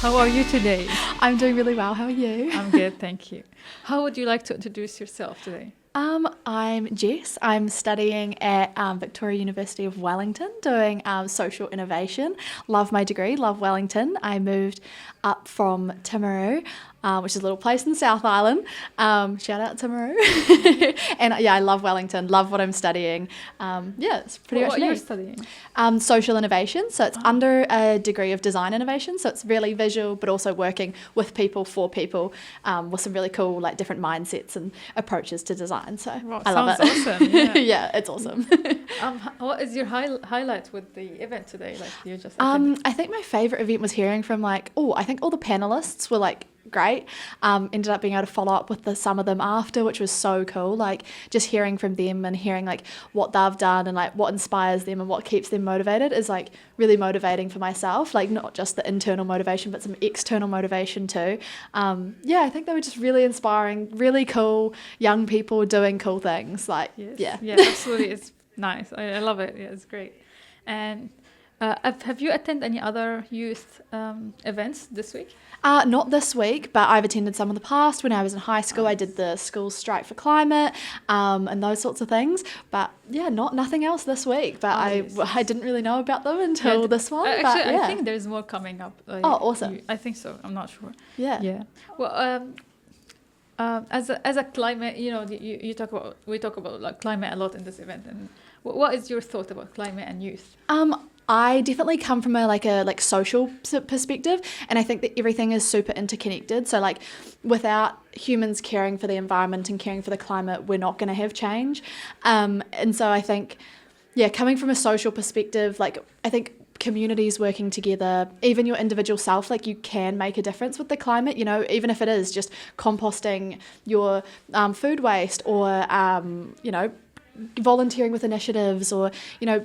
How are you today? I'm doing really well. How are you? I'm good, thank you. How would you like to introduce yourself today? I'm Jess. I'm studying at Victoria University of Wellington doing social innovation. Love my degree, love Wellington. I moved up from Timaru, which is a little place in the South Island. Shout out Timaru. And I love Wellington, love what I'm studying. It's pretty much what me. you're studying? Social innovation. So it's under a degree of design innovation. So it's really visual, but also working with people, for people, with some really cool like different mindsets and approaches to design. So I love it. Sounds awesome. Yeah. Yeah, it's awesome. What is your highlight with the event today? Like you just attended? I think my favorite event was hearing from I think all the panelists were like great. Ended up being able to follow up with some of them after, which was so cool. Like just hearing from them and hearing like what they've done and like what inspires them and what keeps them motivated is like really motivating for myself. Like not just the internal motivation, but some external motivation too. I think they were just really inspiring, really cool young people doing cool things. Like yeah, absolutely. It's nice. I love it. Yeah, it's great. And have you attended any other youth events this week? Not this week, but I've attended some in the past. When I was in high school, I did the school strike for climate and those sorts of things. But yeah, nothing else this week. But I didn't really know about them until this one. Actually, I think there's more coming up. Awesome. I think so. I'm not sure. Yeah. Well, as a climate, we talk about like climate a lot in this event. And what is your thought about climate and youth? I definitely come from a social perspective, and I think that everything is super interconnected. So like without humans caring for the environment and caring for the climate, we're not going to have change. And so I think, coming from a social perspective, like I think communities working together, even your individual self, like you can make a difference with the climate, even if it is just composting your food waste or, volunteering with initiatives or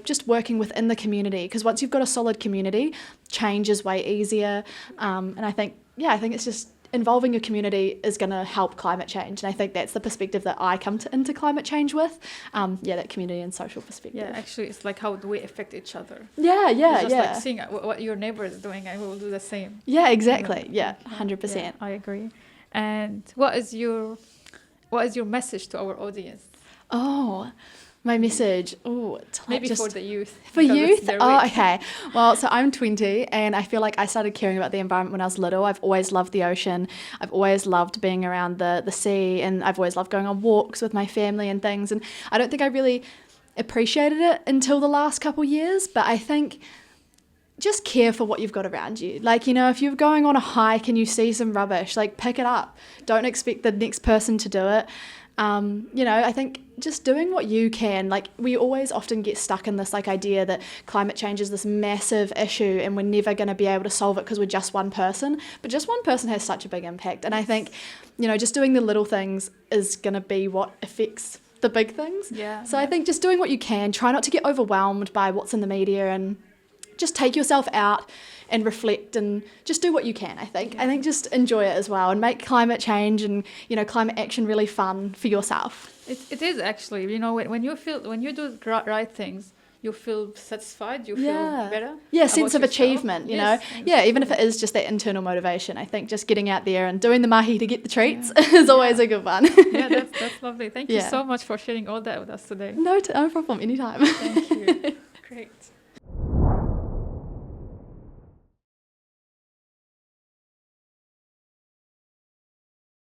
just working within the community, because once you've got a solid community, change is way easier. And I think it's just involving your community is going to help climate change, and I think that's the perspective that I come into climate change with. That community and social perspective. Yeah, actually it's like how do we affect each other. It's just like seeing what your neighbor is doing, I will do the same. Yeah, exactly. 100%. Yeah, I agree. And what is your message to our audience? Oh, my message. Maybe for the youth. For youth? Oh, okay. Well, so I'm 20 and I feel like I started caring about the environment when I was little. I've always loved the ocean. I've always loved being around the sea, and I've always loved going on walks with my family and things. And I don't think I really appreciated it until the last couple years, but I think just care for what you've got around you. Like, if you're going on a hike and you see some rubbish, like pick it up. Don't expect the next person to do it. I think just doing what you can, like we always often get stuck in this like idea that climate change is this massive issue and we're never going to be able to solve it because we're just one person, but just one person has such a big impact. And I think, just doing the little things is going to be what affects the big things. So I think just doing what you can, try not to get overwhelmed by what's in the media, and just take yourself out and reflect and just do what you can, I think. I think just enjoy it as well and make climate change and, climate action really fun for yourself. It is actually, when you do the right things, you feel satisfied, you feel better. Yeah, sense of achievement, Yes, Yeah, even if it is just that internal motivation, I think just getting out there and doing the mahi to get the treats is always a good one. That's lovely. Thank you so much for sharing all that with us today. No problem, anytime. Thank you. Great.